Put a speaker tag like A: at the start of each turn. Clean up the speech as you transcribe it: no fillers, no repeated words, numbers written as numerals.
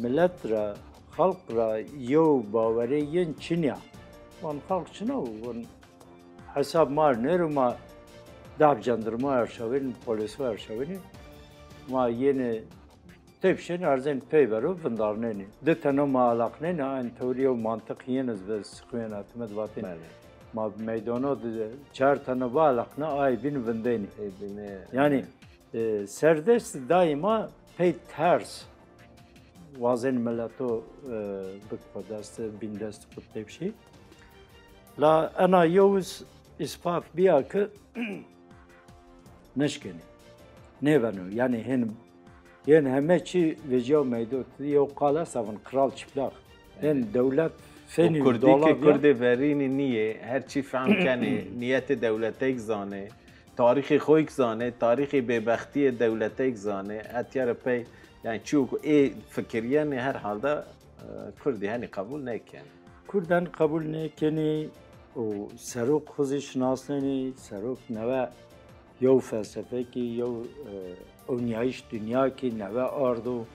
A: ملت را خلق را یو باوری ین چینیا وان خلق چنو وان حساب مار نرو ما داب جندرما ارشاوین پلیس و ارشاوینی ما یه تبشین ارزن پی برو بندارنینی ده تنو ما علاقه نه این توری و منطقیه نزد سخویانات مدواتین ما میدانو ده چهار تنو با علاقه نه آی بین بندینی yani serdest daima pey ters vazen milleto bikpadast bindest kutlepşi la ana yavuz ispat biya ki neşkeni ne benu yani hen hemeçi veca meydot yo qala savun kral çıplak hen devlet feni
B: kurdiki kurdi verini niye her çi fهم کنه نیت دولتک زانه تاریخ خویک زانه تاریخ ببختی دولتک زانه اتیار پی yani çünkü fikriye ne her halde Kürdi hani kabul neken?
A: Kürden kabul ne keni o serok xuzi şinasneni serok neve yo felsefe ki yo onyayiş dünya ki neve ardu